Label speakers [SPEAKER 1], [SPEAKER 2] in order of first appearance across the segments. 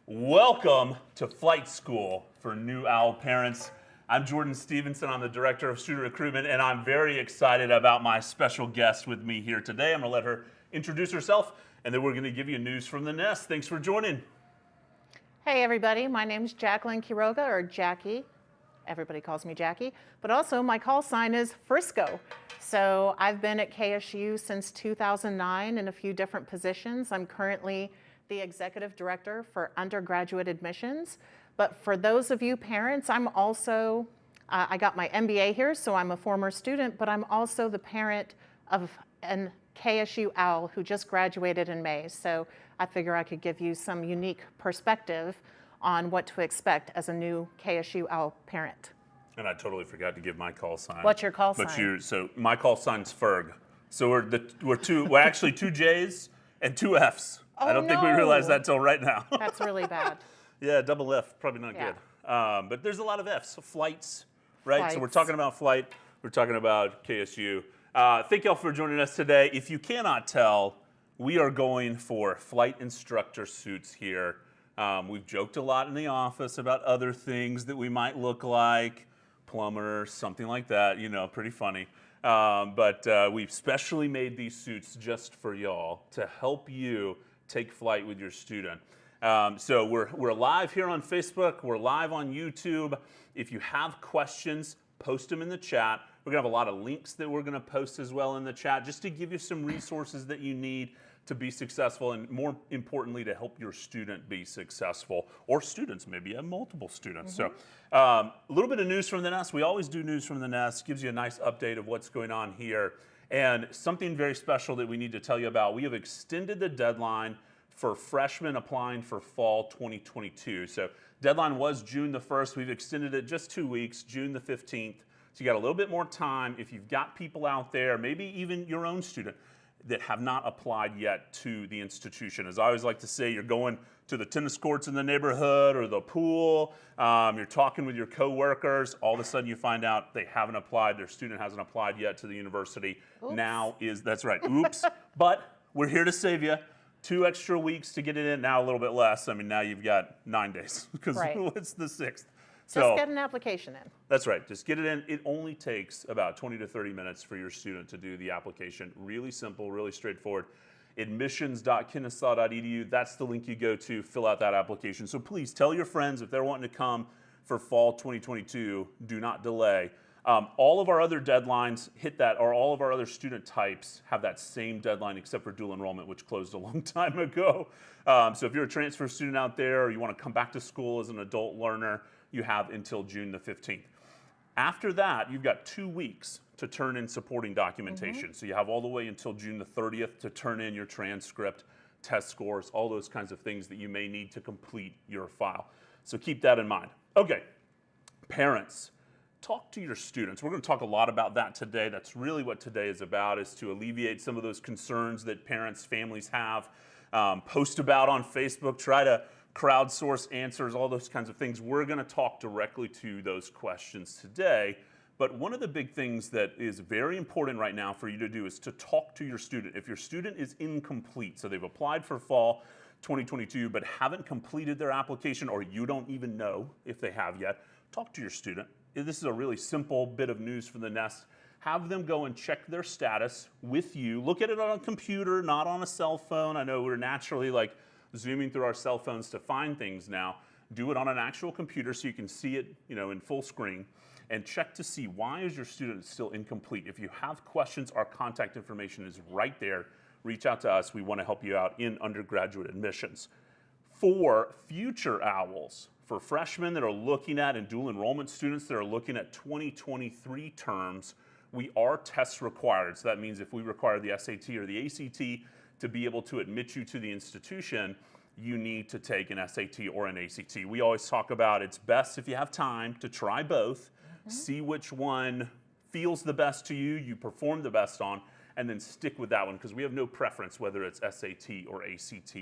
[SPEAKER 1] Welcome to Flight School for New Owl Parents. I'm Jordan Stevenson. I'm the Director of Student Recruitment, and I'm very excited about my special guest with me here today. I'm going to let her introduce herself, and then we're going to give you news from the nest. Thanks for joining.
[SPEAKER 2] Hey everybody, my name's Jacqueline Quiroga, or Jackie. Everybody calls me Jackie, but also my call sign is Frisco. So I've been at KSU since 2009 in a few different positions. I'm currently the Executive Director for Undergraduate Admissions. But for those of you parents, I'm also, I got my MBA here, so I'm a former student, but I'm also the parent of an KSU Owl who just graduated in May. So I figure I could give you some unique perspective on what to expect as a new KSU Owl parent.
[SPEAKER 1] And I totally forgot to give my call sign.
[SPEAKER 2] What's your call sign?
[SPEAKER 1] So my call sign's Ferg. So we're actually two J's and two F's.
[SPEAKER 2] Oh,
[SPEAKER 1] I don't think we realized that till right now.
[SPEAKER 2] That's really bad.
[SPEAKER 1] Yeah, double F, probably not good. But there's a lot of F's, flights, right? So we're talking about flight, we're talking about KSU. Thank y'all for joining us today. If you cannot tell, we are going for flight instructor suits here. We've joked a lot in the office about other things that we might look like, plumbers, something like that, you know, pretty funny. But we've specially made these suits just for y'all to help you take flight with your student. So we're live here on Facebook, we're live on YouTube. If you have questions, post them in the chat. We're gonna have a lot of links that we're gonna post as well in the chat, just to give you some resources that you need to be successful, and more importantly, to help your student be successful, or students, maybe you have multiple students. So a little bit of news from the nest. We always do news from the nest, gives you a nice update of what's going on here. And something very special that we need to tell you about, we have extended the deadline for freshmen applying for fall 2022. So deadline was June the 1st. We've extended it just 2 weeks, June the 15th. So you got a little bit more time. If you've got people out there, maybe even your own student, that have not applied yet to the institution. As I always like to say, you're going to the tennis courts in the neighborhood or the pool, you're talking with your coworkers, all of a sudden you find out they haven't applied, their student hasn't applied yet to the university.
[SPEAKER 2] Oops.
[SPEAKER 1] That's right, oops. But we're here to save you. 2 extra weeks to get it in, now a little bit less. I mean, now you've got 9 days, because it's the 6th.
[SPEAKER 2] Just get an application in.
[SPEAKER 1] That's right, just get it in. It only takes about 20 to 30 minutes for your student to do the application. Really simple, really straightforward. Admissions.kennesaw.edu, that's the link you go to, fill out that application. So please tell your friends if they're wanting to come for fall 2022, do not delay. All of our other deadlines hit that, or all of our other student types have that same deadline except for dual enrollment, which closed a long time ago. So if you're a transfer student out there, or you want to come back to school as an adult learner, you have until June the 15th. After that, you've got 2 weeks to turn in supporting documentation. So you have all the way until June the 30th to turn in your transcript, test scores, all those kinds of things that you may need to complete your file. So keep that in mind. Okay, parents, talk to your students. We're going to talk a lot about that today. That's really what today is about, is to alleviate some of those concerns that parents, families have. Post about on Facebook, try to crowdsource answers, all those kinds of things. We're going to talk directly to those questions today. But one of the big things that is very important right now for you to do is to talk to your student. If your student is incomplete, so they've applied for fall 2022 but haven't completed their application, or you don't even know if they have yet, talk to your student. This is a really simple bit of news from the nest. Have them go and check their status with you. Look at it on a computer, not on a cell phone. I know we're naturally like zooming through our cell phones to find things now. Do it on an actual computer so you can see it, you know, in full screen, and check to see why is your student still incomplete. If you have questions, our contact information is right there. Reach out to us. We want to help you out in undergraduate admissions. For future OWLs, for freshmen that are looking at, and dual enrollment students that are looking at 2023 terms, we are test required. So that means if we require the SAT or the ACT to be able to admit you to the institution, you need to take an SAT or an ACT. We always talk about it's best if you have time to try both, see which one feels the best to you, you perform the best on, and then stick with that one, because we have no preference whether it's SAT or ACT.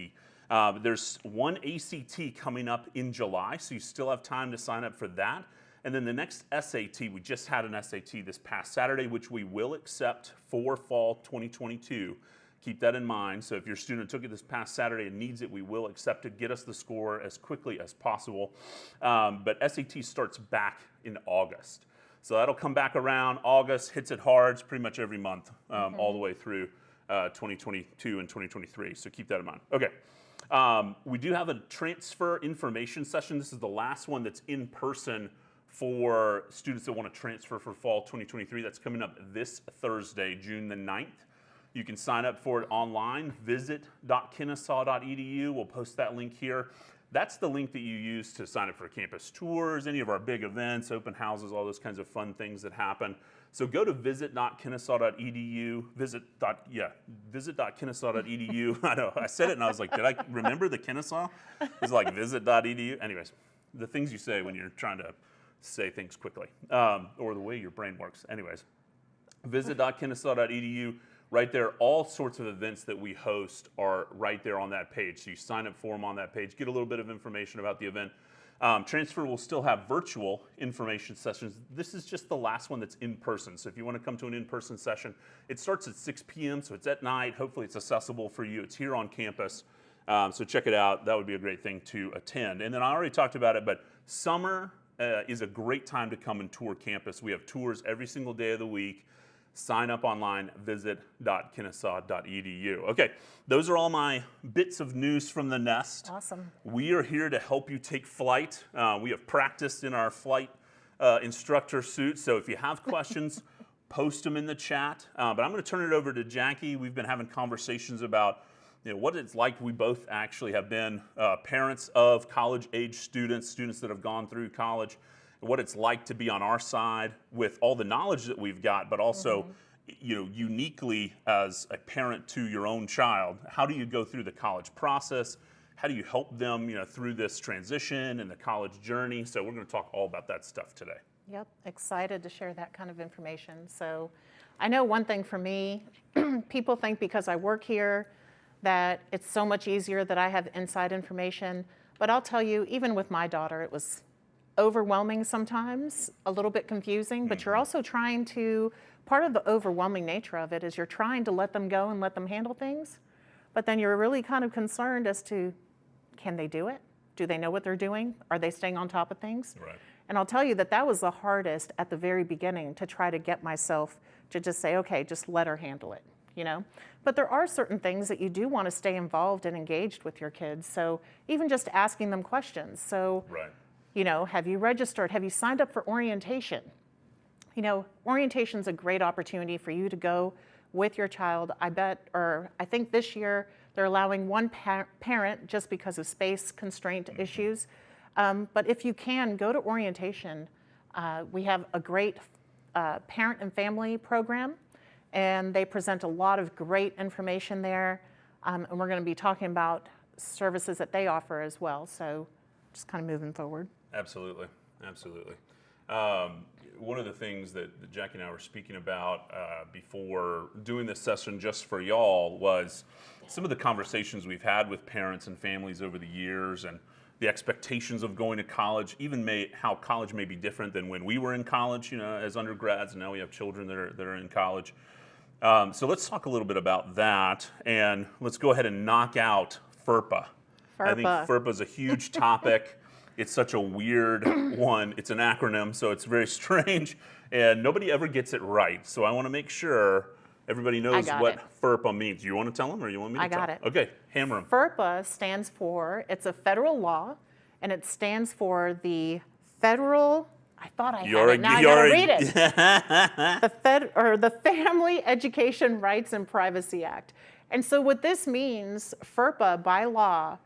[SPEAKER 1] There's one ACT coming up in July, so you still have time to sign up for that. And then the next SAT, we just had an SAT this past Saturday, which we will accept for fall 2022. Keep that in mind. So if your student took it this past Saturday and needs it, we will accept it. Get us the score as quickly as possible. But SAT starts back in August. So that'll come back around. August hits it hard. It's pretty much every month all the way through 2022 and 2023. So keep that in mind. Okay. We do have a transfer information session. This is the last one that's in person for students that want to transfer for fall 2023. That's coming up this Thursday, June the 9th. You can sign up for it online, visit.kennesaw.edu. We'll post that link here. That's the link that you use to sign up for campus tours, any of our big events, open houses, all those kinds of fun things that happen. So go to visit.kennesaw.edu, visit.kennesaw.edu. I know, I said it and I was like, did I remember the Kennesaw? It's like visit.edu. Anyways, the things you say when you're trying to say things quickly, or the way your brain works. Anyways, visit.kennesaw.edu. Right there, all sorts of events that we host are right there on that page. So you sign up for them on that page, get a little bit of information about the event. Transfer will still have virtual information sessions. This is just the last one that's in person. So if you want to come to an in-person session, it starts at 6 p.m., so it's at night. Hopefully it's accessible for you. It's here on campus. So check it out. That would be a great thing to attend. And then I already talked about it, but summer is a great time to come and tour campus. We have tours every single day of the week. Sign up online, visit.kennesaw.edu. Okay, those are all my bits of news from the nest.
[SPEAKER 2] Awesome.
[SPEAKER 1] We are here to help you take flight. We have practiced in our flight instructor suit, so if you have questions, post them in the chat. But I'm going to turn it over to Jackie. We've been having conversations about what it's like. We both actually have been parents of college-age students that have gone through college. What it's like to be on our side with all the knowledge that we've got, but also, uniquely as a parent to your own child. How do you go through the college process? How do you help them, through this transition and the college journey? So we're going to talk all about that stuff today.
[SPEAKER 2] Yep, excited to share that kind of information. So I know one thing for me, people think because I work here that it's so much easier that I have inside information. But I'll tell you, even with my daughter, it was overwhelming sometimes, a little bit confusing, but you're also trying to, part of the overwhelming nature of it is you're trying to let them go and let them handle things, but then you're really kind of concerned as to, can they do it? Do they know what they're doing? Are they staying on top of things?
[SPEAKER 1] Right.
[SPEAKER 2] And I'll tell you that was the hardest at the very beginning, to try to get myself to just say, okay, just let her handle it, But there are certain things that you do want to stay involved and engaged with your kids. So even just asking them questions. So. Right. Have you registered? Have you signed up for orientation? Orientation's a great opportunity for you to go with your child. I think this year they're allowing one parent just because of space constraint issues. But if you can, go to orientation. We have a great parent and family program, and they present a lot of great information there. And we're going to be talking about services that they offer as well. So just kind of moving forward.
[SPEAKER 1] Absolutely. One of the things that Jackie and I were speaking about before doing this session just for y'all was some of the conversations we've had with parents and families over the years, and the expectations of going to college, even how college may be different than when we were in college, as undergrads, and now we have children that are in college. So let's talk a little bit about that, and let's go ahead and knock out FERPA. I think FERPA is a huge topic. It's such a weird one. It's an acronym, so it's very strange, and nobody ever gets it right. So I want to make sure everybody knows what FERPA means. Do you want to tell them, or you want me to tell them? I got it. Okay, hammer them.
[SPEAKER 2] FERPA stands for, it's a federal law, and it stands for the Federal, I thought I had it, now I gotta read it. The Family Education Rights and Privacy Act. And so what this means, FERPA, by law,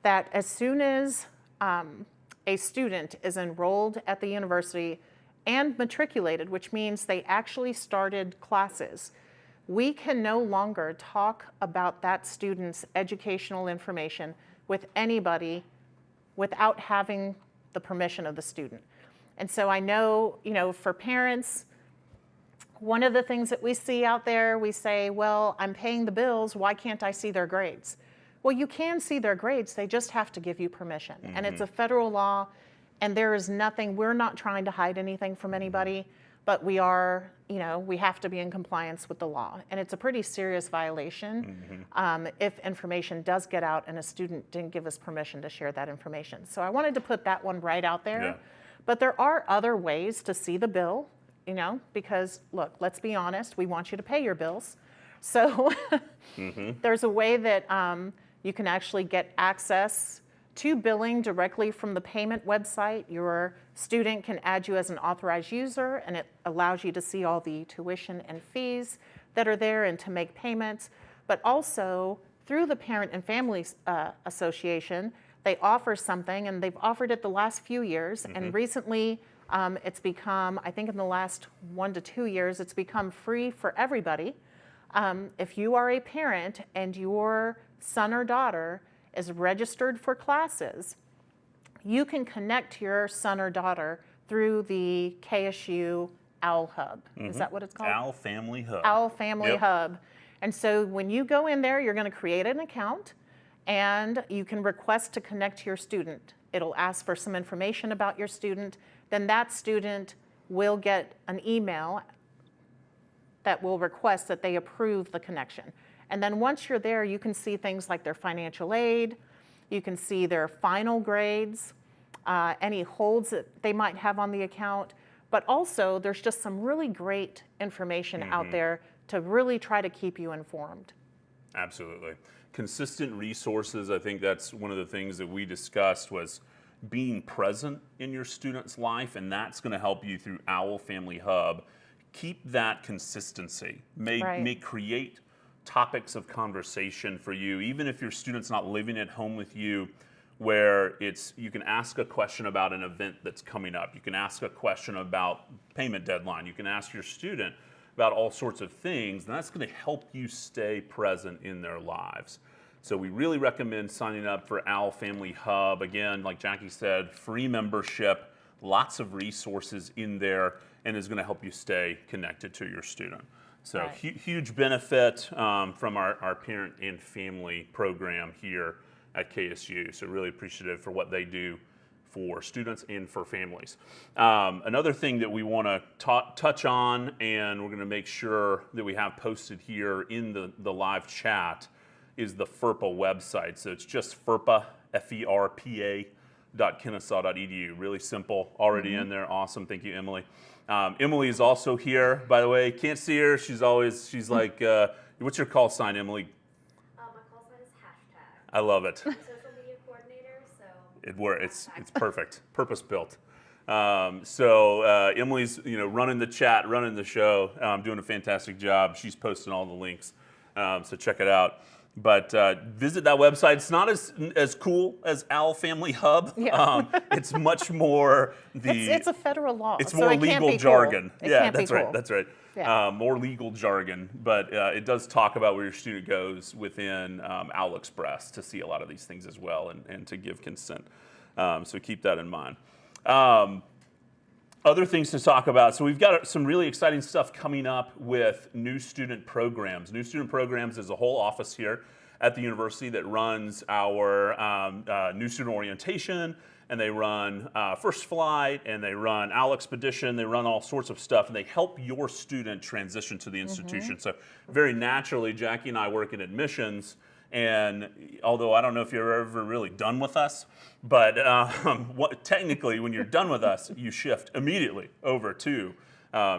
[SPEAKER 2] that as soon as a student is enrolled at the university and matriculated, which means they actually started classes, we can no longer talk about that student's educational information with anybody without having the permission of the student. And so I know, for parents, one of the things that we see out there, we say, well, I'm paying the bills, why can't I see their grades? Well, you can see their grades, they just have to give you permission. And it's a federal law, and there is nothing, we're not trying to hide anything from anybody. but we are, we have to be in compliance with the law. And it's a pretty serious violation if information does get out and a student didn't give us permission to share that information. So I wanted to put that one right out there.
[SPEAKER 1] Yeah.
[SPEAKER 2] But there are other ways to see the bill, because look, let's be honest, we want you to pay your bills. So there's a way that you can actually get access to billing directly from the payment website. Your student can add you as an authorized user, and it allows you to see all the tuition and fees that are there and to make payments. But also through the Parent and Family Association, they offer something, and they've offered it the last few years. And recently, it's become, I think in the last 1 to 2 years, it's become free for everybody. If you are a parent and your son or daughter is registered for classes, you can connect your son or daughter through the KSU OWL Hub. Is that what it's called?
[SPEAKER 1] OWL Family Hub.
[SPEAKER 2] OWL Family Hub. And so when you go in there, you're going to create an account, and you can request to connect to your student. It'll ask for some information about your student. Then that student will get an email that will request that they approve the connection. And then once you're there, you can see things like their financial aid, you can see their final grades, any holds that they might have on the account, but also there's just some really great information out there to really try to keep you informed.
[SPEAKER 1] Absolutely. Consistent resources, I think that's one of the things that we discussed was being present in your student's life, and that's going to help you through OWL Family Hub. Keep that consistency. May create topics of conversation for you, even if your student's not living at home with you, where you can ask a question about an event that's coming up. You can ask a question about payment deadline. You can ask your student about all sorts of things, and that's going to help you stay present in their lives. So we really recommend signing up for OWL Family Hub. Again, like Jackie said, free membership, lots of resources in there, and is going to help you stay connected to your student. So huge benefit from our parent and family program here at KSU. So really appreciative for what they do for students and for families. Another thing that we want to touch on, and we're going to make sure that we have posted here in the live chat, is the FERPA website. So it's just FERPA, FERPA.kennesaw.edu. Really simple, already in there. Awesome. Thank you, Emily. Emily is also here, by the way. Can't see her. She's like, what's your call sign, Emily?
[SPEAKER 3] My call sign is hashtag.
[SPEAKER 1] I love it.
[SPEAKER 3] I'm a social media coordinator, so.
[SPEAKER 1] It works. It's perfect. Purpose built. So Emily's running the chat, running the show, doing a fantastic job. She's posting all the links, so check it out. But visit that website. It's not as cool as OWL Family Hub.
[SPEAKER 2] Yeah.
[SPEAKER 1] It's much more
[SPEAKER 2] It's a federal law.
[SPEAKER 1] It's
[SPEAKER 2] so
[SPEAKER 1] more
[SPEAKER 2] it can't
[SPEAKER 1] legal
[SPEAKER 2] be
[SPEAKER 1] jargon.
[SPEAKER 2] Cool.
[SPEAKER 1] Yeah, that's right. That's right.
[SPEAKER 2] Yeah.
[SPEAKER 1] More legal jargon, but it does talk about where your student goes within OWL Express to see a lot of these things as well, and to give consent. So keep that in mind. Other things to talk about. So we've got some really exciting stuff coming up with new student programs. New student programs is a whole office here at the university that runs our new student orientation, and they run First Flight, and they run OWL Expedition. They run all sorts of stuff, and they help your student transition to the institution. So very naturally, Jackie and I work in admissions. And although I don't know if you're ever really done with us, but technically when you're done with us, you shift immediately over to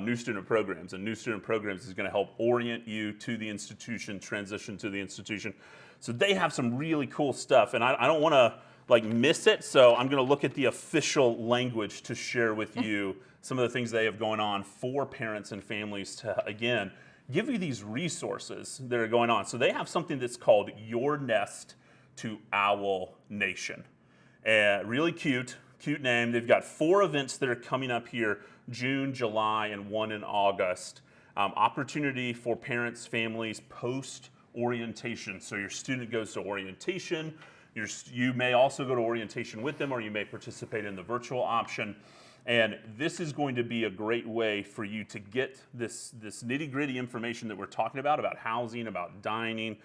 [SPEAKER 1] new student programs. And new student programs is going to help orient you to the institution, transition to the institution. So they have some really cool stuff, and I don't want to miss it, so I'm going to look at the official language to share with you some of the things they have going on for parents and families to, again, give you these resources that are going on. So they have something that's called Your Nest to Owl Nation. Really cute name. They've got 4 events that are coming up here, June, July, and 1 in August. Opportunity for parents, families, post-orientation. So your student goes to orientation. You may also go to orientation with them, or you may participate in the virtual option. And this is going to be a great way for you to get this nitty-gritty information that we're talking about housing, about dining,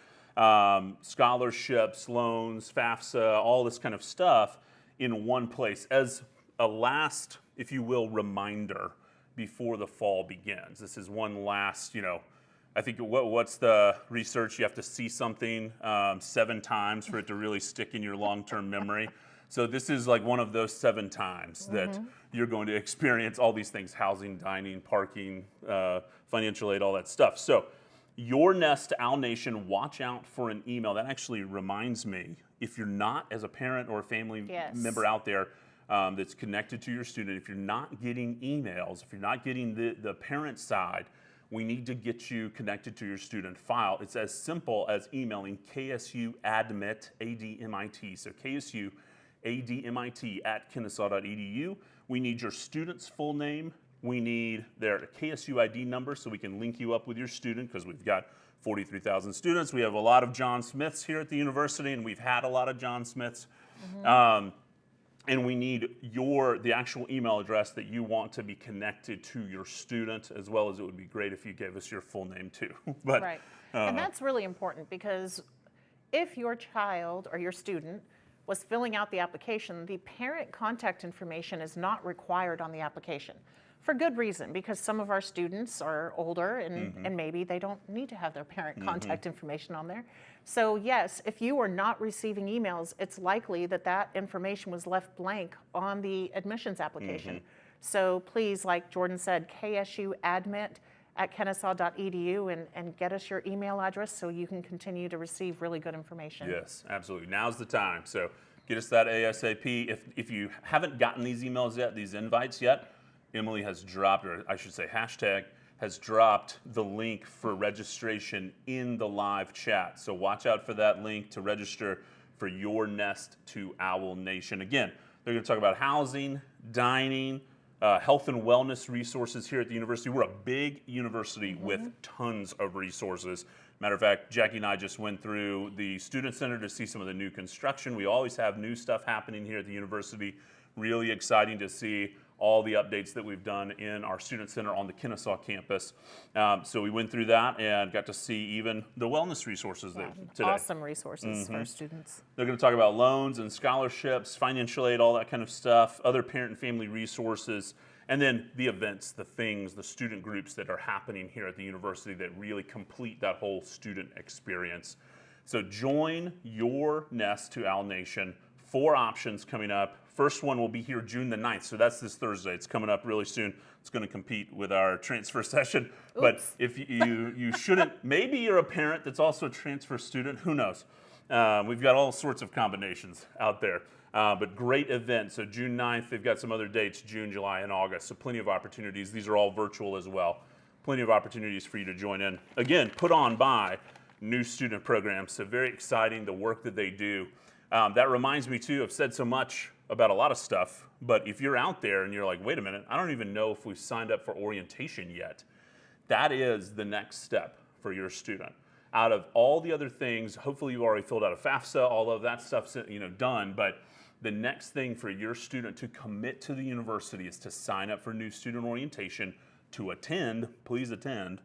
[SPEAKER 1] scholarships, loans, FAFSA, all this kind of stuff in one place as a last, if you will, reminder before the fall begins. This is one last, I think what's the research? You have to see something 7 times for it to really stick in your long-term memory. So this is like one of those 7 times that you're going to experience all these things: housing, dining, parking, financial aid, all that stuff. So your Nest to Owl Nation, watch out for an email. That actually reminds me, if you're not, as a parent or a family member out there that's connected to your student, if you're not getting emails, if you're not getting the parent side, we need to get you connected to your student file. It's as simple as emailing KSU admit, ADMIT. So KSU ADMIT at kennesaw.edu. We need your student's full name. We need their KSU ID number so we can link you up with your student, because we've got 43,000 students. We have a lot of John Smiths here at the university, and we've had a lot of John Smiths. And we need the actual email address that you want to be connected to your student, as well as it would be great if you gave us your full name too. But,
[SPEAKER 2] right. And that's really important, because if your child or your student was filling out the application, the parent contact information is not required on the application. For good reason, because some of our students are older and maybe they don't need to have their parent contact information on there. So yes, if you are not receiving emails, it's likely that that information was left blank on the admissions application. So please, like Jordan said, KSU admit at kennesaw.edu and get us your email address so you can continue to receive really good information.
[SPEAKER 1] Yes, absolutely. Now's the time. So get us that ASAP. If you haven't gotten these emails yet, these invites yet, Emily has dropped, or I should say hashtag, has dropped the link for registration in the live chat. So watch out for that link to register for your Nest to Owl Nation. Again, they're going to talk about housing, dining, health and wellness resources here at the university. We're a big university with tons of resources. Matter of fact, Jackie and I just went through the Student Center to see some of the new construction. We always have new stuff happening here at the university. Really exciting to see all the updates that we've done in our Student Center on the Kennesaw campus. So we went through that and got to see even the wellness resources today.
[SPEAKER 2] Awesome resources for our students.
[SPEAKER 1] They're going to talk about loans and scholarships, financial aid, all that kind of stuff, other parent and family resources, and then the events, the things, the student groups that are happening here at the university that really complete that whole student experience. So join your Nest to Owl Nation. 4 options coming up. First one will be here June the 9th, so that's this Thursday. It's coming up really soon. It's going to compete with our transfer session. Oops. But if you shouldn't, maybe you're a parent that's also a transfer student, who knows? We've got all sorts of combinations out there. But great event. So June 9th, they've got some other dates, June, July, and August. So plenty of opportunities. These are all virtual as well. Plenty of opportunities for you to join in. Again, put on by New Student Programs. So very exciting, the work that they do. That reminds me too, I've said so much about a lot of stuff, but if you're out there and you're like, wait a minute, I don't even know if we've signed up for orientation yet, that is the next step for your student. Out of all the other things, hopefully you've already filled out a FAFSA, all of that stuff's done, but the next thing for your student to commit to the university is to sign up for New Student Orientation, to attend, please attend,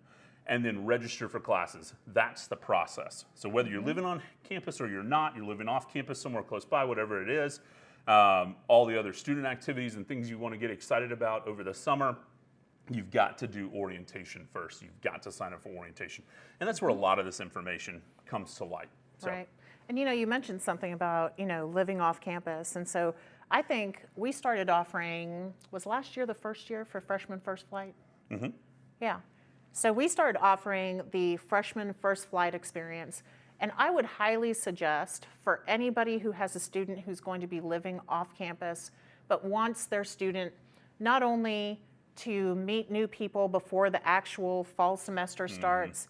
[SPEAKER 1] and then register for classes. That's the process. So whether you're living on campus or you're not, you're living off campus somewhere close by, whatever it is, all the other student activities and things you want to get excited about over the summer, you've got to do orientation first. You've got to sign up for orientation. And that's where a lot of this information comes to light. So.
[SPEAKER 2] Right. And you mentioned something about, living off campus. And so I think we started offering, was last year the first year for Freshman First Flight? Yeah. So we started offering the Freshman First Flight experience. And I would highly suggest for anybody who has a student who's going to be living off campus, but wants their student not only to meet new people before the actual fall semester starts,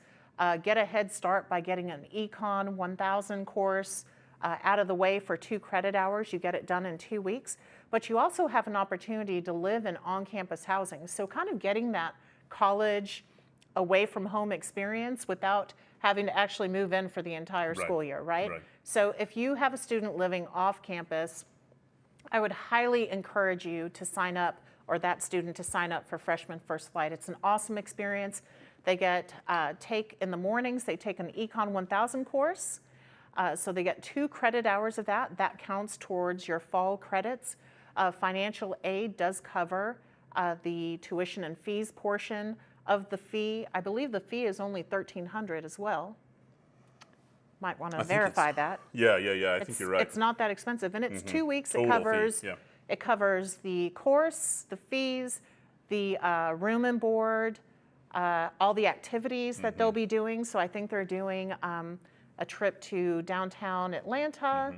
[SPEAKER 2] get a head start by getting an Econ 1000 course out of the way for 2 credit hours. You get it done in 2 weeks. But you also have an opportunity to live in on-campus housing. So kind of getting that college away from home experience without having to actually move in for the entire school year, right? So if you have a student living off campus, I would highly encourage you to sign up, or that student to sign up for Freshman First Flight. It's an awesome experience. They get in the mornings, they take an Econ 1000 course. So they get 2 credit hours of that. That counts towards your fall credits. Financial aid does cover the tuition and fees portion of the fee. I believe the fee is only $1,300 as well. Might want to verify that.
[SPEAKER 1] Yeah. I think you're right.
[SPEAKER 2] It's not that expensive, and it's 2 weeks.
[SPEAKER 1] Total fee, yeah.
[SPEAKER 2] It covers the course, the fees, the room and board, all the activities that they'll be doing. So I think they're doing a trip to downtown Atlanta,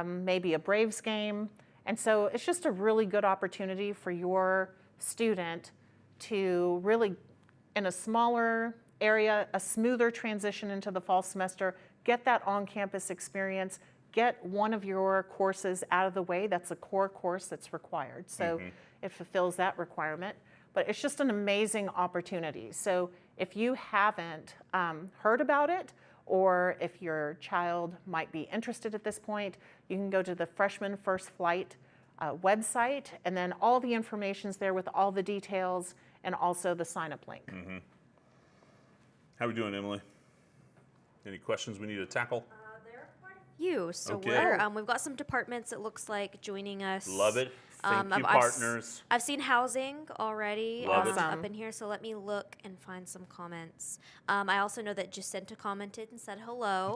[SPEAKER 2] maybe a Braves game. And so it's just a really good opportunity for your student to really, in a smaller area, a smoother transition into the fall semester, get that on-campus experience, get one of your courses out of the way. That's a core course that's required. So it fulfills that requirement. But it's just an amazing opportunity. So if you haven't heard about it, or if your child might be interested at this point, you can go to the Freshman First Flight website, and then all the information's there with all the details and also the sign-up link.
[SPEAKER 1] How are we doing, Emily? Any questions we need to tackle?
[SPEAKER 3] there are quite a few. So
[SPEAKER 1] Okay.
[SPEAKER 3] we've got some departments, it looks like, joining us.
[SPEAKER 1] Love it. Thank you, partners.
[SPEAKER 3] I've seen housing already
[SPEAKER 1] Love it.
[SPEAKER 2] Awesome.
[SPEAKER 3] up in here, so let me look and find some comments. I also know that Jacinta commented and said hello.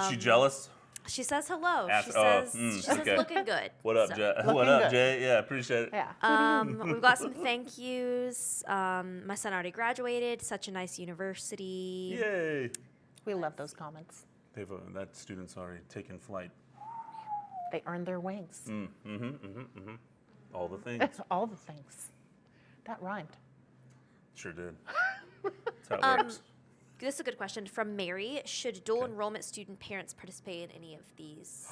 [SPEAKER 1] She jealous?
[SPEAKER 3] She says hello.
[SPEAKER 1] Ask-
[SPEAKER 3] She says,
[SPEAKER 1] oh,
[SPEAKER 3] she says
[SPEAKER 1] okay.
[SPEAKER 3] looking good.
[SPEAKER 1] What up,
[SPEAKER 3] So,
[SPEAKER 1] Jay?
[SPEAKER 2] Looking
[SPEAKER 1] What up,
[SPEAKER 2] good.
[SPEAKER 1] Jay? Yeah, appreciate it.
[SPEAKER 2] Yeah.
[SPEAKER 3] We've got some thank yous. My son already graduated. Such a nice university.
[SPEAKER 1] Yay.
[SPEAKER 2] We love those comments.
[SPEAKER 1] That student's already taken flight.
[SPEAKER 2] They earned their wings.
[SPEAKER 1] All the things.
[SPEAKER 2] All the things. That rhymed.
[SPEAKER 1] Sure did. That's how it works.
[SPEAKER 3] This is a good question from Mary. Should dual enrollment student parents participate in any of these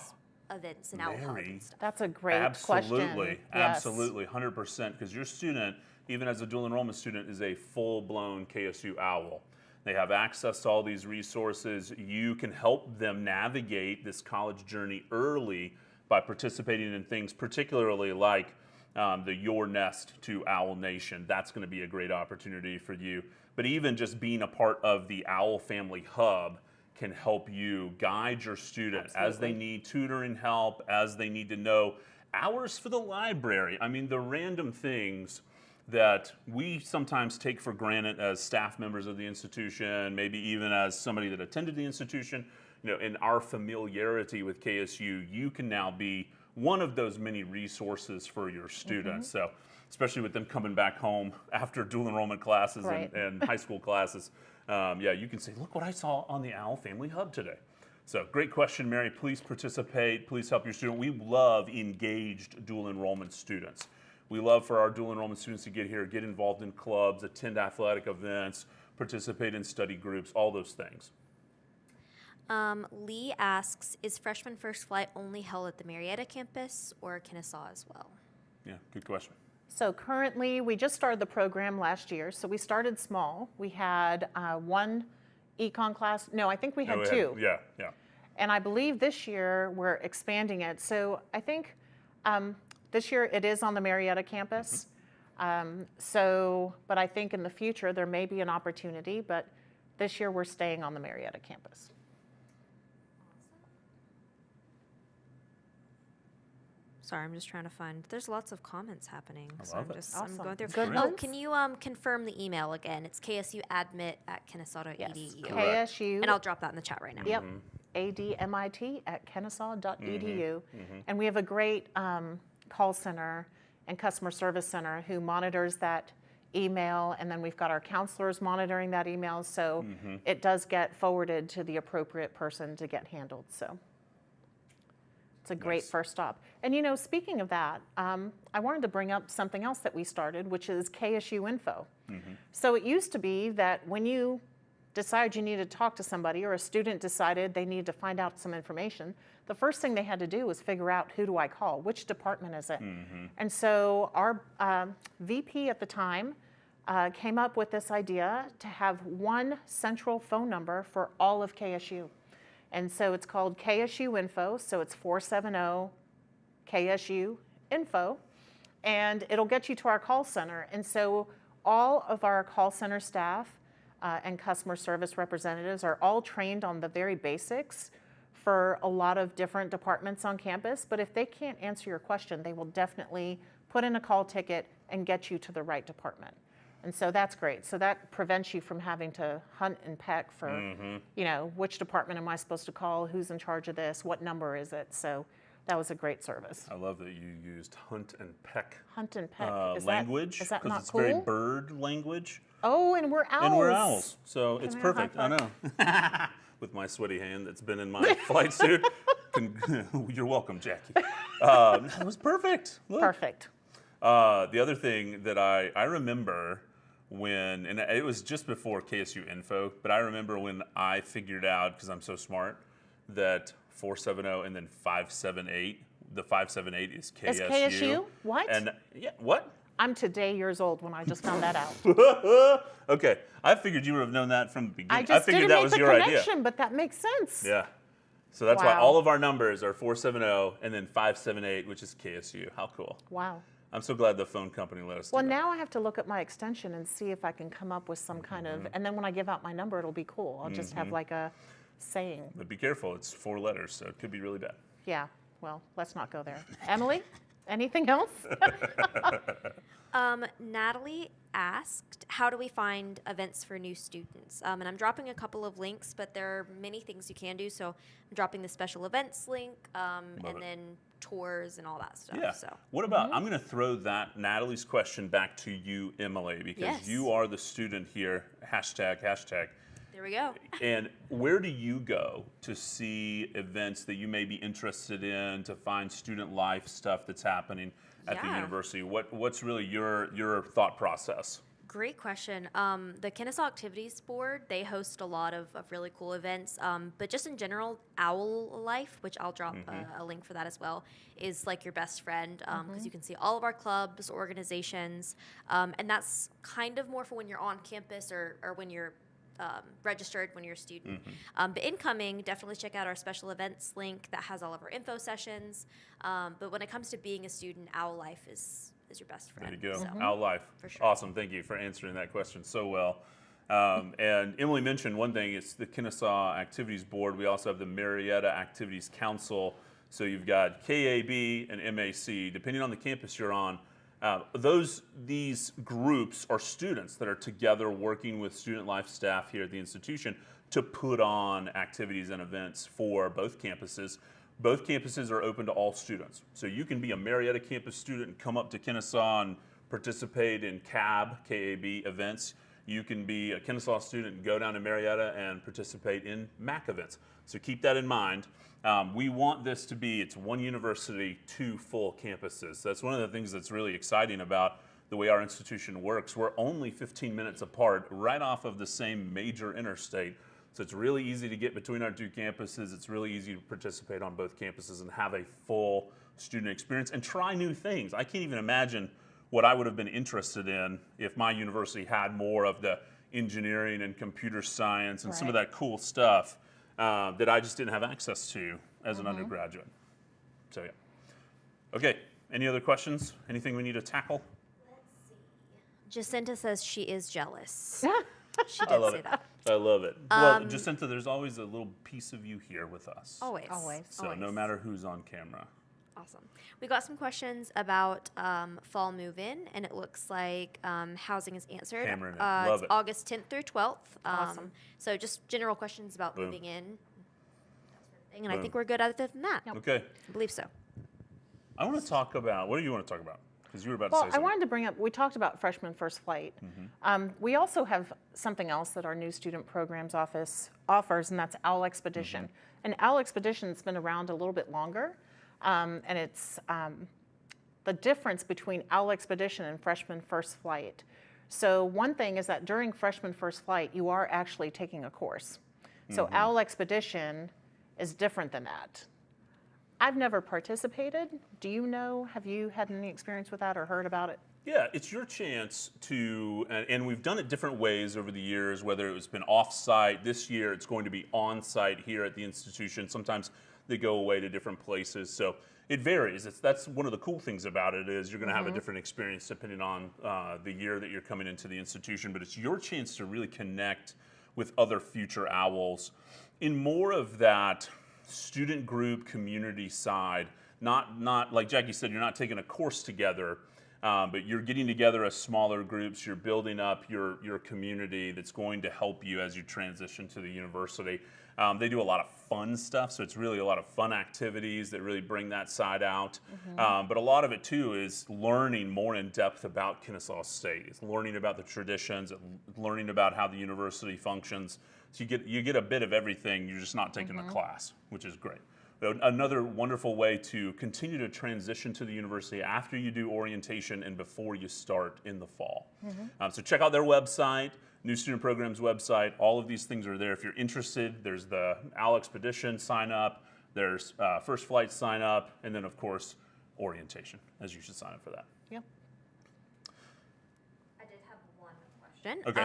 [SPEAKER 3] events and Owl Hub
[SPEAKER 1] Mary?
[SPEAKER 3] and stuff?
[SPEAKER 2] That's a great
[SPEAKER 1] Absolutely,
[SPEAKER 2] question. Yes.
[SPEAKER 1] absolutely, 100%. Because your student, even as a dual enrollment student, is a full-blown KSU owl. They have access to all these resources. You can help them navigate this college journey early by participating in things, particularly like the Your Nest to Owl Nation. That's going to be a great opportunity for you. But even just being a part of the Owl Family Hub can help you guide your student as they need tutoring help, as they need to know hours for the library. I mean, the random things that we sometimes take for granted as staff members of the institution, maybe even as somebody that attended the institution. You know, in our familiarity with KSU, you can now be one of those many resources for your students. So, especially with them coming back home after dual enrollment classes
[SPEAKER 2] Right.
[SPEAKER 1] and high school classes, yeah, you can say, look what I saw on the Owl Family Hub today. So, great question, Mary. Please participate. Please help your student. We love engaged dual enrollment students. We love for our dual enrollment students to get here, get involved in clubs, attend athletic events, participate in study groups, all those things.
[SPEAKER 3] Lee asks, is Freshman First Flight only held at the Marietta campus or Kennesaw as well?
[SPEAKER 1] Yeah, good question.
[SPEAKER 2] So currently, we just started the program last year, so we started small. We had one econ class. No, I think we had two.
[SPEAKER 1] Yeah.
[SPEAKER 2] And I believe this year we're expanding it. So I think this year it is on the Marietta campus. But I think in the future there may be an opportunity, but this year we're staying on the Marietta campus.
[SPEAKER 3] Sorry, I'm just trying to find. There's lots of comments happening.
[SPEAKER 1] I love it.
[SPEAKER 3] I'm
[SPEAKER 2] Awesome.
[SPEAKER 3] going through.
[SPEAKER 2] Good
[SPEAKER 3] Oh,
[SPEAKER 2] notes.
[SPEAKER 3] can you confirm the email again? It's ksuadmit@kennesaw.edu.
[SPEAKER 2] Yes,
[SPEAKER 1] Correct.
[SPEAKER 2] KSU.
[SPEAKER 3] And I'll drop that in the chat right now.
[SPEAKER 2] Yep, admit@kennesaw.edu. And we have a great call center and customer service center who monitors that email, and then we've got our counselors monitoring that email, so it does get forwarded to the appropriate person to get handled, so. It's a great
[SPEAKER 1] Nice.
[SPEAKER 2] first stop. And you know, speaking of that, I wanted to bring up something else that we started, which is KSU Info. So it used to be that when you decided you needed to talk to somebody or a student decided they needed to find out some information, the first thing they had to do was figure out, who do I call? Which department is it? And so our VP at the time came up with this idea to have one central phone number for all of KSU. And so it's called KSU Info, so it's 470 KSU Info, and it'll get you to our call center. And so all of our call center staff and customer service representatives are all trained on the very basics for a lot of different departments on campus, but if they can't answer your question, they will definitely put in a call ticket, and get you to the right department. And so that's great. So that prevents you from having to hunt and peck for, you know, which department am I supposed to call? Who's in charge of this? What number is it? So that was a great service.
[SPEAKER 1] I love that you used hunt and peck
[SPEAKER 2] Hunt and peck.
[SPEAKER 1] language,
[SPEAKER 2] is that
[SPEAKER 1] because
[SPEAKER 2] not
[SPEAKER 1] it's
[SPEAKER 2] cool?
[SPEAKER 1] very bird language.
[SPEAKER 2] Oh, and we're owls.
[SPEAKER 1] And we're owls, so it's
[SPEAKER 2] I have a
[SPEAKER 1] perfect.
[SPEAKER 2] high
[SPEAKER 1] I know. With my sweaty hand that's been in my flight suit. You're welcome, Jackie. That was perfect. Look.
[SPEAKER 2] Perfect.
[SPEAKER 1] The other thing that I remember when, and it was just before KSU Info, but I remember when I figured out, because I'm so smart, that 470 and then 578, the 578 is KSU.
[SPEAKER 2] Is KSU? What?
[SPEAKER 1] And yeah, what?
[SPEAKER 2] I'm today years old when I just found that out.
[SPEAKER 1] Okay, I figured you would have known that from the beginning.
[SPEAKER 2] I just
[SPEAKER 1] figured
[SPEAKER 2] didn't
[SPEAKER 1] that
[SPEAKER 2] make
[SPEAKER 1] was
[SPEAKER 2] the
[SPEAKER 1] your
[SPEAKER 2] connection,
[SPEAKER 1] idea.
[SPEAKER 2] but that makes sense.
[SPEAKER 1] Yeah. So that's why
[SPEAKER 2] Wow.
[SPEAKER 1] all of our numbers are 470 and then 578, which is KSU. How cool.
[SPEAKER 2] Wow.
[SPEAKER 1] I'm so glad the phone company let us do
[SPEAKER 2] Well,
[SPEAKER 1] that.
[SPEAKER 2] now I have to look at my extension and see if I can come up with some kind of, and then when I give out my number, it'll be cool. I'll just have like a saying.
[SPEAKER 1] But be careful, it's 4 letters, so it could be really bad.
[SPEAKER 2] Yeah, well, let's not go there. Emily, anything else?
[SPEAKER 3] Natalie asked, how do we find events for new students? And I'm dropping a couple of links, but there are many things you can do. So I'm dropping the special events link, and
[SPEAKER 1] it.
[SPEAKER 3] then tours and all that stuff.
[SPEAKER 1] Yeah.
[SPEAKER 3] So
[SPEAKER 1] What about, I'm going to throw that Natalie's question back to you, Emily, because
[SPEAKER 3] Yes.
[SPEAKER 1] you are the student here. Hashtag.
[SPEAKER 3] there we go.
[SPEAKER 1] And where do you go to see events that you may be interested in, to find student life stuff that's happening at the
[SPEAKER 3] Yeah.
[SPEAKER 1] university? What's really your thought process?
[SPEAKER 3] Great question. The Kennesaw Activities Board, they host a lot of really cool events. But just in general, Owl Life, which I'll drop a link for that as well, is like your best friend because you can see all of our clubs, organizations, and that's kind of more for when you're on campus or when you're registered when you're a student. But incoming, definitely check out our special events link that has all of our info sessions. But when it comes to being a student, Owl Life is your best friend.
[SPEAKER 1] There you go.
[SPEAKER 3] So,
[SPEAKER 1] Owl Life.
[SPEAKER 3] For sure.
[SPEAKER 1] Awesome. Thank you for answering that question so well. And Emily mentioned one thing, it's the Kennesaw Activities Board. We also have the Marietta Activities Council. So you've got KAB and MAC, depending on the campus you're on. These groups are students that are together working with student life staff here at the institution to put on activities and events for both campuses. Both campuses are open to all students. So you can be a Marietta campus student and come up to Kennesaw and participate in KAB events. You can be a Kennesaw student and go down to Marietta and participate in MAC events. So keep that in mind. We want this to be, it's one university, 2 full campuses. That's one of the things that's really exciting about the way our institution works. We're only 15 minutes apart, right off of the same major interstate. So it's really easy to get between our 2 campuses. It's really easy to participate on both campuses and have a full student experience and try new things. I can't even imagine what I would have been interested in if my university had more of the engineering and computer science and some of that cool stuff that I just didn't have access to as an undergraduate. So yeah. Okay, any other questions? Anything we need to tackle?
[SPEAKER 3] Jacinta says she is jealous. She
[SPEAKER 1] I
[SPEAKER 3] did
[SPEAKER 1] love
[SPEAKER 3] say
[SPEAKER 1] it.
[SPEAKER 3] that.
[SPEAKER 1] I love it. Well, Jacinta, there's always a little piece of you here with us.
[SPEAKER 3] Always.
[SPEAKER 1] So
[SPEAKER 3] Always.
[SPEAKER 1] no matter who's on camera.
[SPEAKER 3] Awesome. We got some questions about fall move-in, and it looks like housing is answered.
[SPEAKER 1] Hammering it. Love
[SPEAKER 3] it's
[SPEAKER 1] it.
[SPEAKER 3] August 10th through 12th.
[SPEAKER 2] Awesome.
[SPEAKER 3] So just general questions about
[SPEAKER 1] Boom.
[SPEAKER 3] moving in. And I
[SPEAKER 1] Boom.
[SPEAKER 3] think we're good other than that.
[SPEAKER 1] Okay.
[SPEAKER 3] I believe so.
[SPEAKER 1] I want to talk about, what do you want to talk about? Because you were about to
[SPEAKER 2] Well,
[SPEAKER 1] say
[SPEAKER 2] I
[SPEAKER 1] something.
[SPEAKER 2] wanted to bring up, we talked about freshman first flight. We also have something else that our new student programs office offers, and that's Owl Expedition. And Owl Expedition's been around a little bit longer, and it's the difference between Owl Expedition and freshman first flight. So one thing is that during freshman first flight, you are actually taking a course. So Owl Expedition is different than that. I've never participated. Do you know, have you had any experience with that or heard about it?
[SPEAKER 1] Yeah, it's your chance to, and we've done it different ways over the years, whether it's been off-site. This year, it's going to be on-site here at the institution. Sometimes they go away to different places, so it varies. That's one of the cool things about it is you're going to have a different experience depending on the year that you're coming into the institution, but it's your chance to really connect with other future owls in more of that student group community side. Not like Jackie said, you're not taking a course together. But you're getting together as smaller groups. You're building up your community that's going to help you as you transition to the university. They do a lot of fun stuff, so it's really a lot of fun activities that really bring that side out. But a lot of it too is learning more in depth about Kennesaw State. It's learning about the traditions, learning about how the university functions. So you get a bit of everything. You're just not taking the class, which is great. Another wonderful way to continue to transition to the university after you do orientation and before you start in the fall. So check out their website, New Student Programs website. All of these things are there. If you're interested, there's the OWL Expedition sign up, there's First Flight sign up, and then of course orientation, as you should sign up for that.
[SPEAKER 2] Yep.
[SPEAKER 3] I did have one question.
[SPEAKER 1] Okay.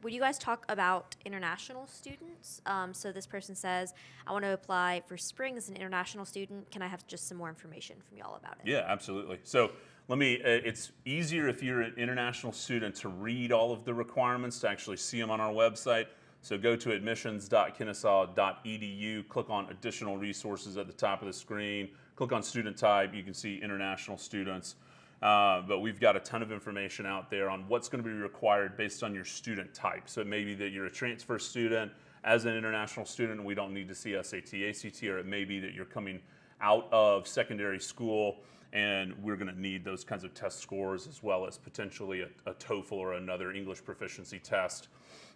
[SPEAKER 3] Would you guys talk about international students? So this person says, I want to apply for spring as an international student. Can I have just some more information from y'all about it?
[SPEAKER 1] Yeah, absolutely. So it's easier if you're an international student to read all of the requirements, to actually see them on our website. So go to admissions.kennesaw.edu, click on additional resources at the top of the screen, click on student type, you can see international students. But we've got a ton of information out there on what's going to be required based on your student type. So it may be that you're a transfer student. As an international student, we don't need to see SAT, ACT, or it may be that you're coming out of secondary school and we're going to need those kinds of test scores, as well as potentially a TOEFL or another English proficiency test.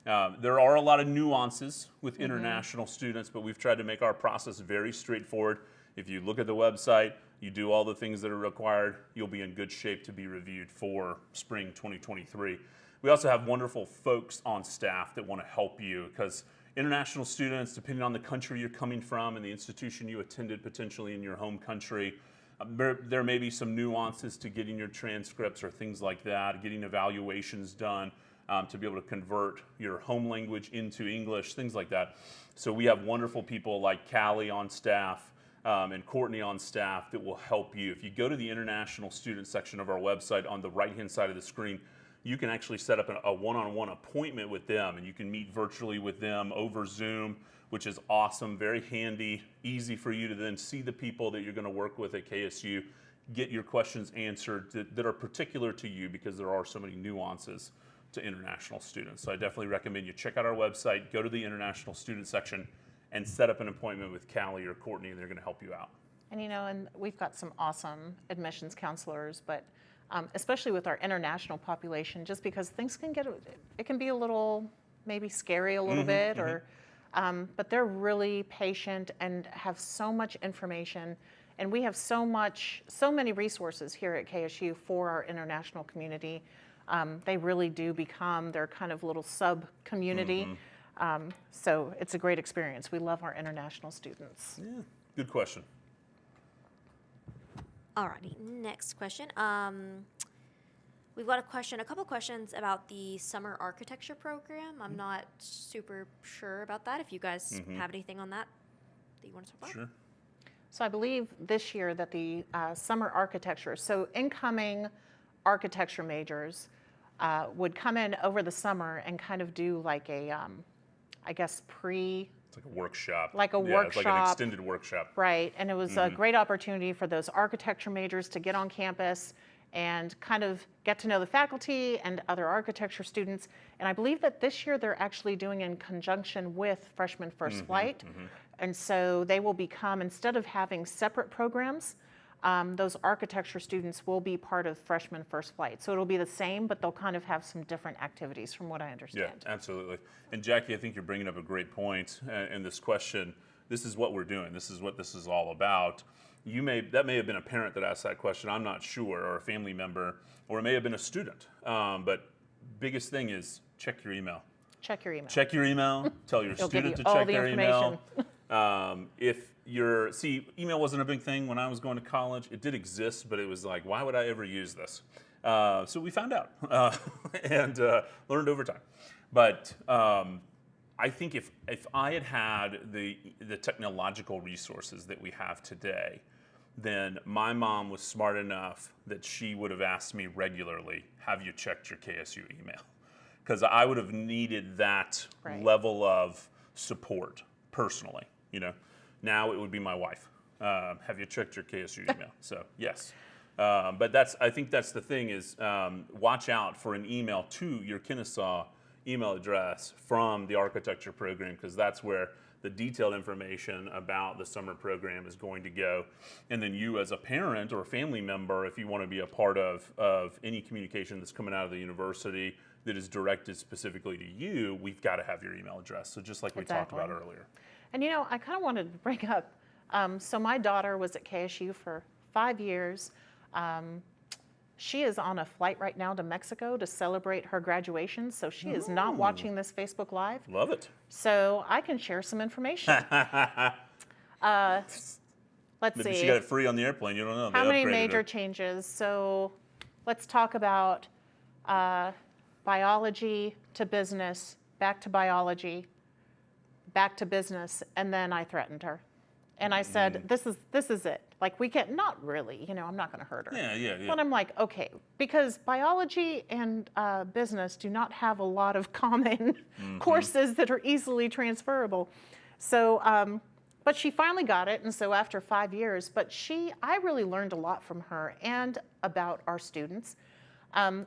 [SPEAKER 1] There are a lot of nuances with international students, but we've tried to make our process very straightforward. If you look at the website, you do all the things that are required, you'll be in good shape to be reviewed for spring 2023. We also have wonderful folks on staff that want to help you, because international students, depending on the country you're coming from and the institution you attended potentially in your home country, there may be some nuances to getting your transcripts or things like that, getting evaluations done to be able to convert your home language into English, things like that. So we have wonderful people like Callie on staff and Courtney on staff that will help you. If you go to the international student section of our website, on the right-hand side of the screen, you can actually set up a one-on-one appointment with them, and you can meet virtually with them over Zoom, which is awesome, very handy, easy for you to then see the people that you're going to work with at KSU, get your questions answered that are particular to you, because there are so many nuances to international students. So I definitely recommend you check out our website, go to the international student section, and set up an appointment with Callie or Courtney, and they're going to help you out.
[SPEAKER 2] And and we've got some awesome admissions counselors, but especially with our international population, just because things it can be a little maybe scary a little bit, or but they're really patient and have so much information, and we have so many resources here at KSU for our international community. They really do become their kind of little sub-community. So it's a great experience. We love our international students.
[SPEAKER 1] Yeah, good question.
[SPEAKER 3] Alrighty, next question. We've got a couple questions about the summer architecture program. I'm not super sure about that. If you guys have anything on that you want to talk about?
[SPEAKER 1] Sure.
[SPEAKER 2] So I believe this year that the summer architecture, so incoming architecture majors would come in over the summer and kind of do like a, I guess
[SPEAKER 1] It's like a workshop.
[SPEAKER 2] Like a
[SPEAKER 1] yeah,
[SPEAKER 2] workshop.
[SPEAKER 1] It's like an extended workshop.
[SPEAKER 2] Right, and it was a great opportunity for those architecture majors to get on campus and kind of get to know the faculty and other architecture students. And I believe that this year they're actually doing in conjunction with Freshman First Flight. And so they will become, instead of having separate programs, those architecture students will be part of Freshman First Flight. So it'll be the same, but they'll kind of have some different activities from what I understand.
[SPEAKER 1] Yeah, absolutely. And Jackie, I think you're bringing up a great point in this question. This is what we're doing. This is what this is all about. That may have been a parent that asked that question, I'm not sure, or a family member, or it may have been a student. But biggest thing is check your email.
[SPEAKER 2] Check your email.
[SPEAKER 1] Check your email. Tell your
[SPEAKER 2] It'll give
[SPEAKER 1] student
[SPEAKER 2] you
[SPEAKER 1] to
[SPEAKER 2] all
[SPEAKER 1] check
[SPEAKER 2] the
[SPEAKER 1] their email.
[SPEAKER 2] information.
[SPEAKER 1] Email wasn't a big thing when I was going to college. It did exist, but it was like, why would I ever use this? So we found out and learned over time. But I think if I had the technological resources that we have today, then my mom was smart enough that she would have asked me regularly, have you checked your KSU email? Because I would have needed that level of support personally, Now it would be my wife. Have you checked your KSU email? So yes. But I think that's the thing is watch out for an email to your Kennesaw email address from the architecture program, because that's where the detailed information about the summer program is going to go. And then you as a parent or a family member, if you want to be a part of any communication that's coming out of the university that is directed specifically to you, we've got to have your email address. So just like we talked about earlier.
[SPEAKER 2] And I kind of wanted to bring up, so my daughter was at KSU for 5 years. She is on a flight right now to Mexico to celebrate her graduation, so she is not watching this Facebook Live.
[SPEAKER 1] Love it.
[SPEAKER 2] So I can share some information. Let's
[SPEAKER 1] Maybe
[SPEAKER 2] see.
[SPEAKER 1] she got it free on the airplane. You don't know.
[SPEAKER 2] How
[SPEAKER 1] They
[SPEAKER 2] many
[SPEAKER 1] upgraded
[SPEAKER 2] major
[SPEAKER 1] her.
[SPEAKER 2] changes? So let's talk about biology to business, back to biology, back to business, and then I threatened her. And I said, this is it. Like, we can't, not really, I'm not going to hurt her.
[SPEAKER 1] Yeah.
[SPEAKER 2] But I'm like, okay, because biology and business do not have a lot of common courses that are easily transferable. So, but she finally got it, and so after 5 years, I really learned a lot from her and about our students.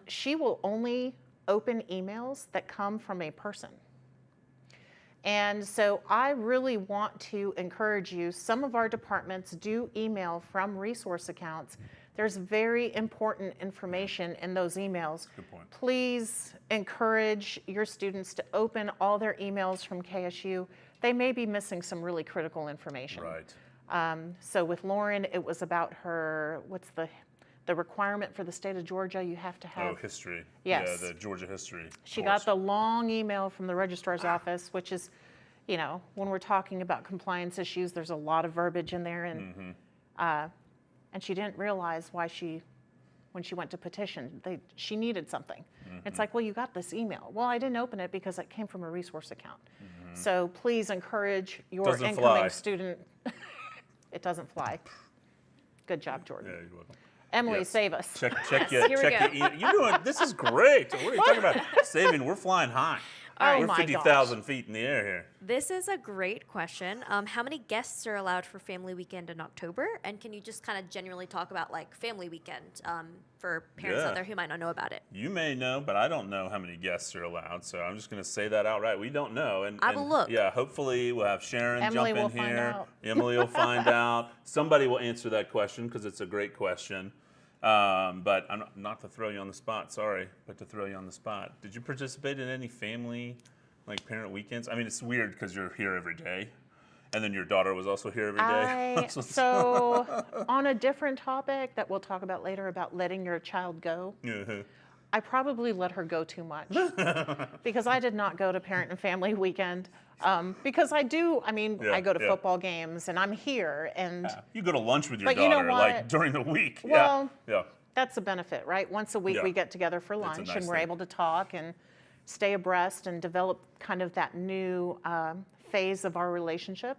[SPEAKER 2] She will only open emails that come from a person. And so I really want to encourage you. Some of our departments do email from resource accounts. There's very important information in those emails.
[SPEAKER 1] Good point.
[SPEAKER 2] Please encourage your students to open all their emails from KSU. They may be missing some really critical information.
[SPEAKER 1] Right.
[SPEAKER 2] So with Lauren, it was about her, what's the requirement for the state of Georgia? You have to have.
[SPEAKER 1] Oh, history.
[SPEAKER 2] Yes.
[SPEAKER 1] Yeah, the Georgia history.
[SPEAKER 2] She
[SPEAKER 1] course.
[SPEAKER 2] got the long email from the registrar's office, which is, when we're talking about compliance issues, there's a lot of verbiage in there, and she didn't realize why when she went to petition, she needed something. It's like, well, you got this email. Well, I didn't open it because it came from a resource account. So please encourage your
[SPEAKER 1] Doesn't
[SPEAKER 2] incoming
[SPEAKER 1] fly.
[SPEAKER 2] student. It doesn't fly. Good job, Jordan.
[SPEAKER 1] Yeah, you're welcome.
[SPEAKER 2] Emily,
[SPEAKER 1] Yes.
[SPEAKER 2] save us.
[SPEAKER 1] Check
[SPEAKER 3] Here we
[SPEAKER 1] your email. You're doing, this is great. What are you talking about? Saving, we're flying high.
[SPEAKER 2] Oh
[SPEAKER 1] We're
[SPEAKER 2] my
[SPEAKER 1] 50,000 feet in the air here.
[SPEAKER 3] This is a great question. How many guests are allowed for Family Weekend in October? And can you just kind of generally talk about like Family Weekend for parents
[SPEAKER 1] Yeah.
[SPEAKER 3] out there who might not know about it?
[SPEAKER 1] You may know, but I don't know how many guests are allowed, so I'm just going to say that outright. We don't know. And
[SPEAKER 3] I will look.
[SPEAKER 1] Yeah, hopefully we'll have Sharon
[SPEAKER 2] Emily
[SPEAKER 1] jump in
[SPEAKER 2] will find
[SPEAKER 1] here.
[SPEAKER 2] out.
[SPEAKER 1] Emily will find out. Somebody will answer that question because it's a great question. But I'm not to throw you on the spot, sorry, but to throw you on the spot. Did you participate in any family, like parent weekends? I mean, it's weird because you're here every day, and then your daughter was also here every day.
[SPEAKER 2] So on a different topic that we'll talk about later about letting your child go, I probably let her go too much because I did not go to parent and family weekend because I go to football games and I'm here and
[SPEAKER 1] You go to lunch with your
[SPEAKER 2] But you know
[SPEAKER 1] daughter
[SPEAKER 2] what?
[SPEAKER 1] like during the week.
[SPEAKER 2] Well,
[SPEAKER 1] yeah.
[SPEAKER 2] that's a benefit, right? Once a week
[SPEAKER 1] Yeah.
[SPEAKER 2] we get together for
[SPEAKER 1] That's a
[SPEAKER 2] lunch
[SPEAKER 1] nice
[SPEAKER 2] and we're
[SPEAKER 1] thing.
[SPEAKER 2] able to talk and stay abreast and develop kind of that new phase of our relationship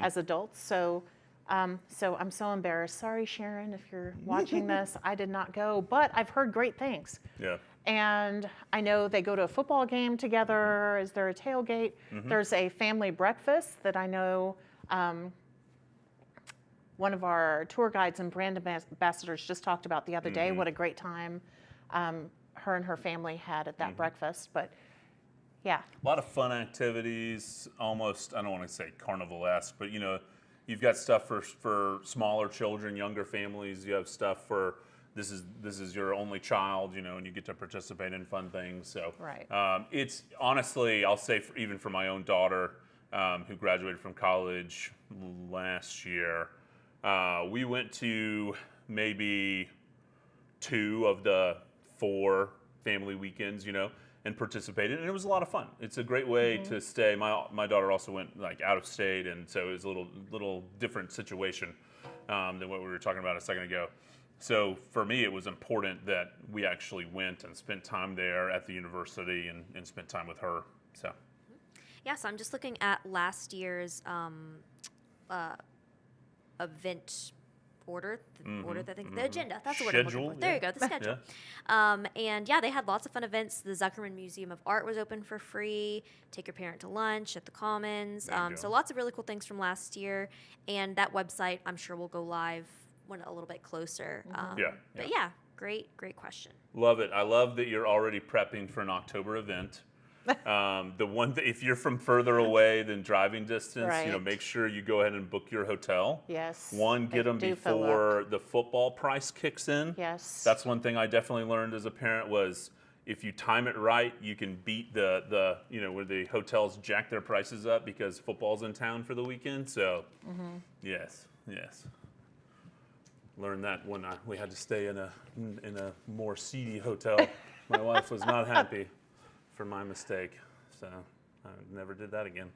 [SPEAKER 2] as adults. So I'm so embarrassed. Sorry, Sharon, if you're watching this, I did not go, but I've heard great things.
[SPEAKER 1] Yeah.
[SPEAKER 2] And I know they go to a football game together. Is there a tailgate? There's a family breakfast that I know one of our tour guides and brand ambassadors just talked about the other day. What a great time her and her family had at that breakfast. But yeah.
[SPEAKER 1] A lot of fun activities, almost, I don't want to say carnival-esque, but you've got stuff for smaller children, younger families. You have stuff for this is your only child, and you get to participate in fun things. So
[SPEAKER 2] Right.
[SPEAKER 1] It's honestly, I'll say even for my own daughter who graduated from college last year, we went to maybe 2 of the 4 family weekends, and participated, and it was a lot of fun. It's a great way to stay. My daughter also went like out of state, and so it was a little different situation than what we were talking about a second ago. So for me, it was important that we actually went and spent time there at the university and spent time with her. So
[SPEAKER 3] Yeah, so I'm just looking at last year's event order, the agenda. That's the word I'm looking
[SPEAKER 1] Schedule,
[SPEAKER 3] for. There
[SPEAKER 1] yeah.
[SPEAKER 3] you go, the schedule. And yeah, they had lots of fun events. The Zuckerman Museum of Art was open for free. Take your parent to lunch at the Commons.
[SPEAKER 1] There you go.
[SPEAKER 3] So lots of really cool things from last year. And that website, I'm sure, will go live one a little bit closer. But yeah, great question.
[SPEAKER 1] Love it. I love that you're already prepping for an October event. The one that if you're from further away than driving distance,
[SPEAKER 2] Right.
[SPEAKER 1] make sure you go ahead and book your hotel.
[SPEAKER 2] Yes.
[SPEAKER 1] One,
[SPEAKER 2] they
[SPEAKER 1] get them
[SPEAKER 2] do fill
[SPEAKER 1] before
[SPEAKER 2] up.
[SPEAKER 1] the football price kicks in.
[SPEAKER 2] Yes.
[SPEAKER 1] That's one thing I definitely learned as a parent was if you time it right, you can beat the where the hotels jack their prices up because football's in town for the weekend. So, yes. Learned that when we had to stay in a more seedy hotel. My wife was not happy for my mistake, so I never did that again.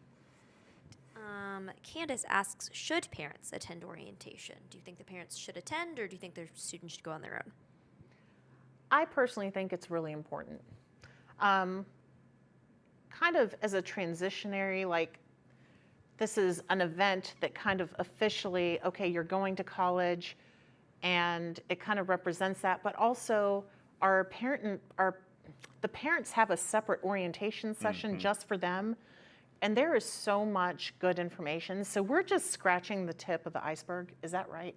[SPEAKER 3] Candace asks, should parents attend orientation? Do you think the parents should attend, or do you think their students should go on their own?
[SPEAKER 2] I personally think it's really important. Kind of as a transitionary, like this is an event that kind of officially, okay, you're going to college, and it kind of represents that, but also the parents have a separate orientation session just for them, and there is so much good information. So we're just scratching the tip of the iceberg. Is that right?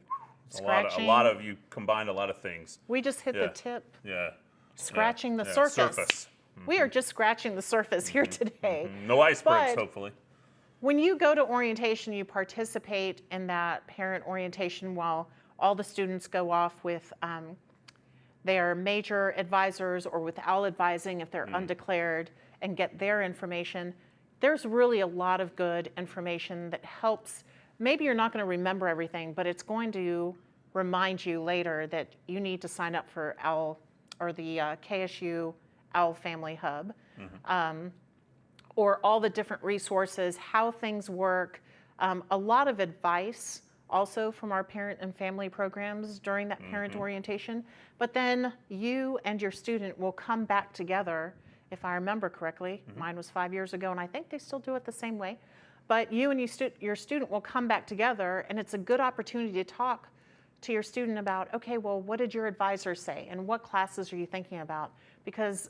[SPEAKER 1] A lot of you combined a lot of things.
[SPEAKER 2] We just hit the tip.
[SPEAKER 1] Yeah.
[SPEAKER 2] Scratching the
[SPEAKER 1] Yeah.
[SPEAKER 2] surface. We are just scratching the surface here today.
[SPEAKER 1] No icebergs,
[SPEAKER 2] But
[SPEAKER 1] hopefully.
[SPEAKER 2] when you go to orientation, you participate in that parent orientation while all the students go off with their major advisors or with OWL advising if they're undeclared and get their information. There's really a lot of good information that helps. Maybe you're not going to remember everything, but it's going to remind you later that you need to sign up for OWL or the KSU OWL Family Hub, or all the different resources, how things work, a lot of advice also from our parent and family programs during that parent orientation. But then you and your student will come back together, if I remember correctly. Mine was 5 years ago, and I think they still do it the same way. But you and your student will come back together, and it's a good opportunity to talk to your student about, okay, well, what did your advisor say, and what classes are you thinking about? Because,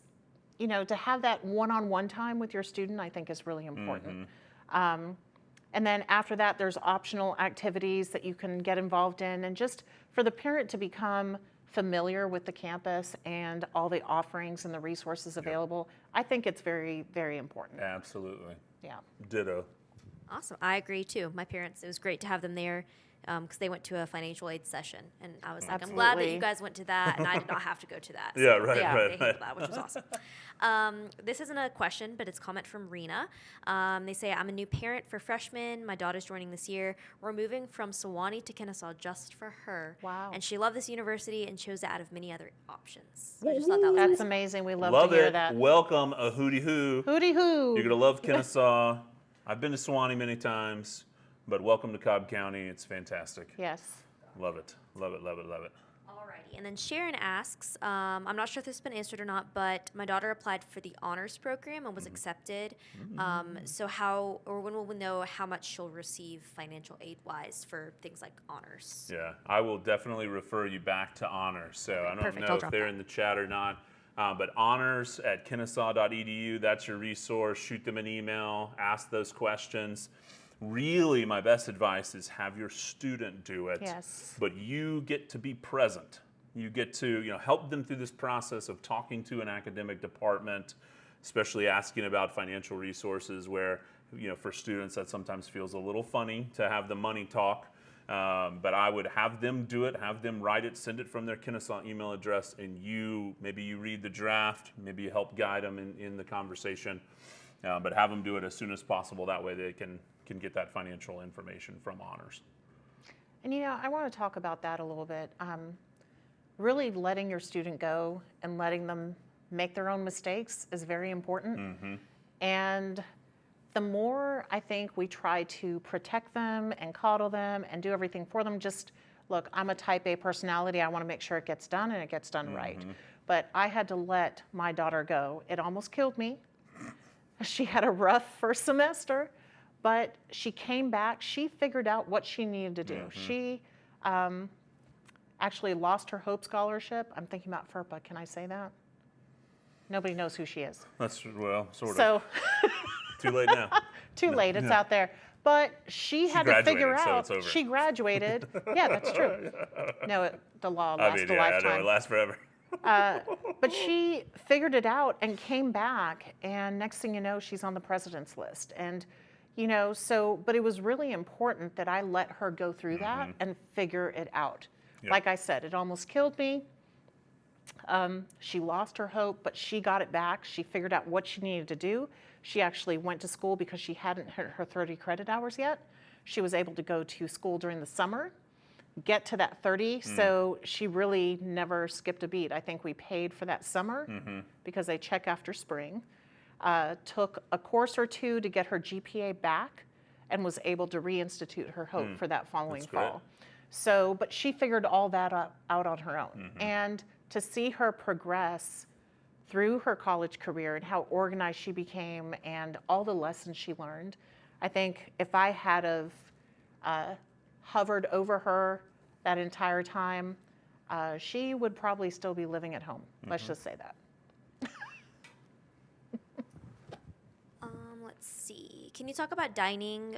[SPEAKER 2] to have that one-on-one time with your student, I think is really important. And then after that, there's optional activities that you can get involved in, and just for the parent to become familiar with the campus and all the offerings and the resources available. I think it's very, very important.
[SPEAKER 1] Absolutely.
[SPEAKER 2] Yeah.
[SPEAKER 1] Ditto.
[SPEAKER 3] Awesome. I agree too. My parents, it was great to have them there because they went to a financial aid session. And I was like, I'm glad that you guys went to that and I did not have to go to that. So
[SPEAKER 1] Yeah, right,
[SPEAKER 3] they
[SPEAKER 1] right.
[SPEAKER 3] handled that, which was awesome. This isn't a question, but it's a comment from Rena. They say, I'm a new parent for freshmen. My daughter's joining this year. We're moving from Sewanee to Kennesaw just for her.
[SPEAKER 2] Wow.
[SPEAKER 3] And she loved this university and chose it out of many other options. I just thought that was
[SPEAKER 2] That's
[SPEAKER 3] nice.
[SPEAKER 2] amazing. We love
[SPEAKER 1] Love
[SPEAKER 2] to hear
[SPEAKER 1] it.
[SPEAKER 2] that.
[SPEAKER 1] Welcome, a Hooty Hoo.
[SPEAKER 2] Hooty Hoo.
[SPEAKER 1] You're going to love Kennesaw. I've been to Sewanee many times, but welcome to Cobb County. It's fantastic.
[SPEAKER 2] Yes.
[SPEAKER 1] Love it. Love it, love it, love it.
[SPEAKER 3] Alrighty, and then Sharon asks, I'm not sure if this has been answered or not, but my daughter applied for the honors program and was accepted. So how, or when will we know how much she'll receive financial aid-wise for things like honors?
[SPEAKER 1] Yeah, I will definitely refer you back to honors. So I don't
[SPEAKER 3] perfect.
[SPEAKER 1] know
[SPEAKER 3] I'll
[SPEAKER 1] if
[SPEAKER 3] drop
[SPEAKER 1] they're
[SPEAKER 3] that.
[SPEAKER 1] in the chat or not. But honors at kennesaw.edu, that's your resource. Shoot them an email, ask those questions. Really, my best advice is have your student do it.
[SPEAKER 2] Yes.
[SPEAKER 1] But you get to be present. You get to help them through this process of talking to an academic department, especially asking about financial resources where, for students that sometimes feels a little funny to have the money talk. But I would have them do it, have them write it, send it from their Kennesaw email address, and maybe you read the draft, maybe you help guide them in the conversation, but have them do it as soon as possible. That way they can get that financial information from honors.
[SPEAKER 2] And I want to talk about that a little bit. Really letting your student go and letting them make their own mistakes is very important. And the more I think we try to protect them and coddle them and do everything for them, just look, I'm a type A personality. I want to make sure it gets done and it gets done right. But I had to let my daughter go. It almost killed me. She had a rough first semester, but she came back. She figured out what she needed to do. She actually lost her Hope Scholarship. I'm thinking about FERPA. Can I say that? Nobody knows who she is.
[SPEAKER 1] That's, sort of.
[SPEAKER 2] So
[SPEAKER 1] Too late now.
[SPEAKER 2] too late, it's out there. But she had to figure
[SPEAKER 1] graduated, so
[SPEAKER 2] out.
[SPEAKER 1] it's over.
[SPEAKER 2] She graduated. Yeah, that's true. No, the law
[SPEAKER 1] I
[SPEAKER 2] lasts
[SPEAKER 1] mean,
[SPEAKER 2] a
[SPEAKER 1] yeah, I know,
[SPEAKER 2] lifetime.
[SPEAKER 1] it lasts forever.
[SPEAKER 2] But she figured it out and came back, and next thing you know, she's on the president's list. And, but it was really important that I let her go through that and figure it out.
[SPEAKER 1] Yep.
[SPEAKER 2] Like I said, it almost killed me. She lost her hope, but she got it back. She figured out what she needed to do. She actually went to school because she hadn't hit her 30 credit hours yet. She was able to go to school during the summer, get to that 30. So she really never skipped a beat. I think we paid for that summer because they check after spring. Took a course or two to get her GPA back and was able to reinstitute her hope for that following
[SPEAKER 1] That's great.
[SPEAKER 2] fall. So, but she figured all that out on her own. And to see her progress through her college career and how organized she became and all the lessons she learned, I think if I had of hovered over her that entire time, she would probably still be living at home. Let's just say that.
[SPEAKER 3] Let's see. Can you talk about dining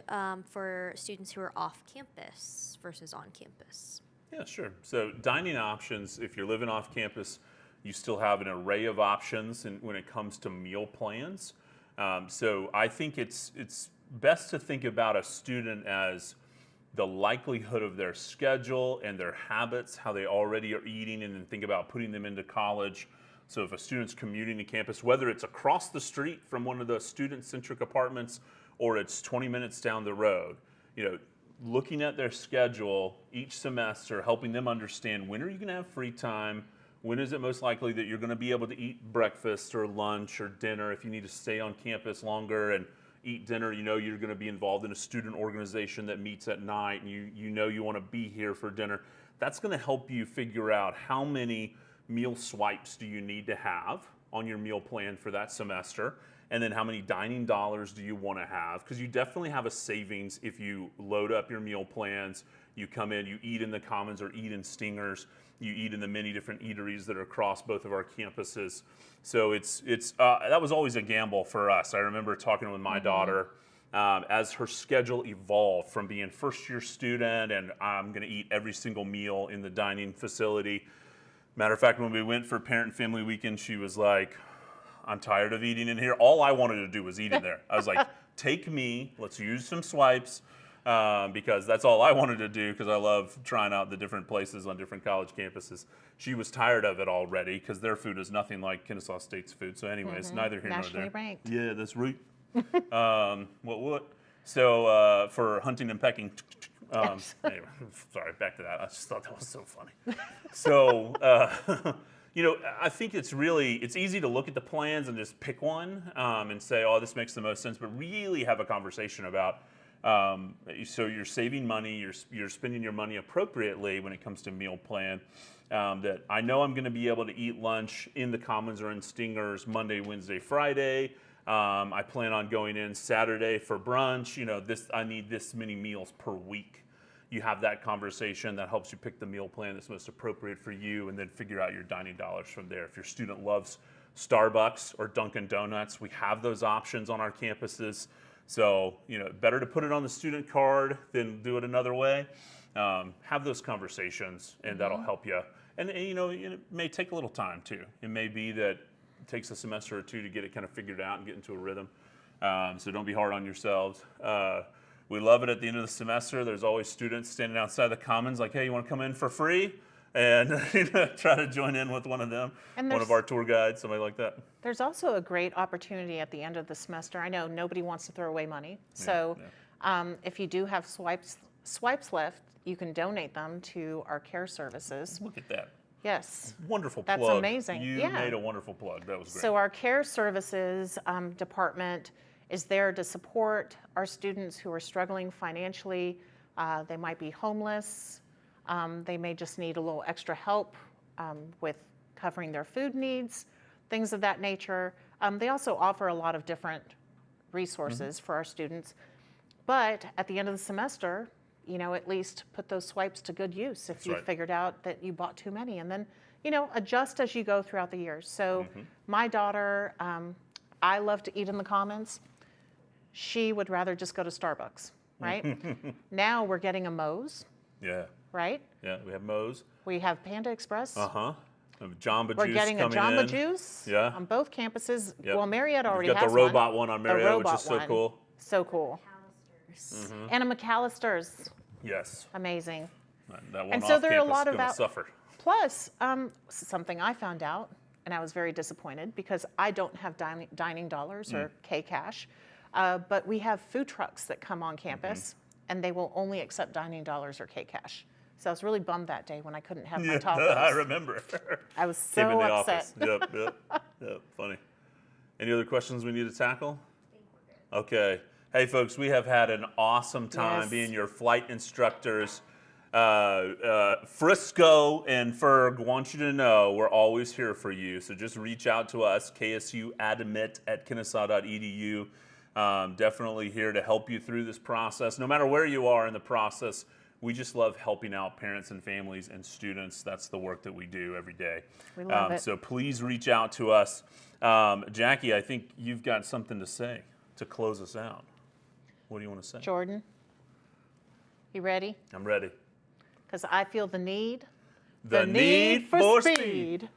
[SPEAKER 3] for students who are off campus versus on campus?
[SPEAKER 1] Yeah, sure. So dining options, if you're living off campus, you still have an array of options when it comes to meal plans. So I think it's best to think about a student as the likelihood of their schedule and their habits, how they already are eating, and then think about putting them into college. So if a student's commuting to campus, whether it's across the street from one of the student-centric apartments or it's 20 minutes down the road, looking at their schedule each semester, helping them understand when are you going to have free time, when is it most likely that you're going to be able to eat breakfast or lunch or dinner if you need to stay on campus longer and eat dinner, you're going to be involved in a student organization that meets at night and you want to be here for dinner. That's going to help you figure out how many meal swipes do you need to have on your meal plan for that semester, and then how many dining dollars do you want to have, because you definitely have a savings if you load up your meal plans, you come in, you eat in the Commons or eat in Stingers, you eat in the many different eateries that are across both of our campuses. So it's that was always a gamble for us. I remember talking with my daughter as her schedule evolved from being first-year student and I'm going to eat every single meal in the dining facility. Matter of fact, when we went for Parent and Family Weekend, she was like, I'm tired of eating in here. All I wanted to do was eat in there. I was like, take me, let's use some swipes, because that's all I wanted to do because I love trying out the different places on different college campuses. She was tired of it already because their food is nothing like Kennesaw State's food. So anyways, neither here nor there.
[SPEAKER 2] Nationally ranked.
[SPEAKER 1] Yeah, that's right. What? So for hunting and pecking,
[SPEAKER 2] Yes.
[SPEAKER 1] anyway, sorry, back to that. I just thought that was so funny. So, I think it's easy to look at the plans and just pick one and say, oh, this makes the most sense, but really have a conversation about, so you're saving money, you're spending your money appropriately when it comes to meal plan. That I know I'm going to be able to eat lunch in the Commons or in Stingers Monday, Wednesday, Friday. I plan on going in Saturday for brunch. I need this many meals per week. You have that conversation that helps you pick the meal plan that's most appropriate for you and then figure out your dining dollars from there. If your student loves Starbucks or Dunkin' Donuts, we have those options on our campuses. So, better to put it on the student card than do it another way. Have those conversations and that'll help you. And it may take a little time too. It may be that it takes a semester or two to get it kind of figured out and get into a rhythm. So don't be hard on yourselves. We love it at the end of the semester. There's always students standing outside the Commons like, hey, you want to come in for free? And try to join in with one of them, one of our tour guides, somebody like that.
[SPEAKER 2] There's also a great opportunity at the end of the semester. I know nobody wants to throw away money. So if you do have swipes left, you can donate them to our care services.
[SPEAKER 1] Look at that.
[SPEAKER 2] Yes.
[SPEAKER 1] Wonderful
[SPEAKER 2] That's
[SPEAKER 1] plug.
[SPEAKER 2] amazing.
[SPEAKER 1] You
[SPEAKER 2] Yeah.
[SPEAKER 1] made a wonderful plug. That was great.
[SPEAKER 2] So our care services department is there to support our students who are struggling financially. They might be homeless. They may just need a little extra help with covering their food needs, things of that nature. They also offer a lot of different resources for our students. But at the end of the semester, at least put those swipes to good use if you figured out that you bought too many. And then, adjust as you go throughout the years. So my daughter, I love to eat in the Commons. She would rather just go to Starbucks. right? Now we're getting a Moe's,
[SPEAKER 1] Yeah.
[SPEAKER 2] right?
[SPEAKER 1] Yeah. We have Moe's.
[SPEAKER 2] We have Panda Express.
[SPEAKER 1] Uh-huh. Jamba
[SPEAKER 2] We're
[SPEAKER 1] Juice
[SPEAKER 2] getting a
[SPEAKER 1] coming
[SPEAKER 2] Jamba
[SPEAKER 1] in.
[SPEAKER 2] Juice
[SPEAKER 1] Yeah.
[SPEAKER 2] on both campuses.
[SPEAKER 1] Yep.
[SPEAKER 2] Well, Marietta already
[SPEAKER 1] We've got
[SPEAKER 2] has
[SPEAKER 1] the robot one on
[SPEAKER 2] The
[SPEAKER 1] Marietta, which
[SPEAKER 2] robot
[SPEAKER 1] is so
[SPEAKER 2] one.
[SPEAKER 1] cool.
[SPEAKER 2] So cool. And a McAllister's.
[SPEAKER 1] Yes.
[SPEAKER 2] Amazing.
[SPEAKER 1] That one
[SPEAKER 2] And so
[SPEAKER 1] off
[SPEAKER 2] there are a
[SPEAKER 1] campus
[SPEAKER 2] lot
[SPEAKER 1] is
[SPEAKER 2] of
[SPEAKER 1] going to suffer.
[SPEAKER 2] Plus, something I found out, and I was very disappointed because I don't have dining dollars or K-Cash, but we have food trucks that come on campus, and they will only accept dining dollars or K-Cash. So I was really bummed that day when I couldn't have my tacos.
[SPEAKER 1] I remember.
[SPEAKER 2] I was
[SPEAKER 1] Came in
[SPEAKER 2] so
[SPEAKER 1] the
[SPEAKER 2] upset.
[SPEAKER 1] office. Yep. Funny. Any other questions we need to tackle? Okay. Hey, folks, we have had an awesome time
[SPEAKER 2] Yes.
[SPEAKER 1] being your flight instructors. Frisco and Ferg want you to know we're always here for you. So just reach out to us, ksuadmit@kennesaw.edu. Definitely here to help you through this process. No matter where you are in the process, we just love helping out parents and families and students. That's the work that we do every day.
[SPEAKER 2] We love it.
[SPEAKER 1] So please reach out to us. Jackie, I think you've got something to say to close us out. What do you want to say?
[SPEAKER 2] Jordan, you ready?
[SPEAKER 1] I'm ready.
[SPEAKER 2] Because I feel the need.
[SPEAKER 1] The need for speed.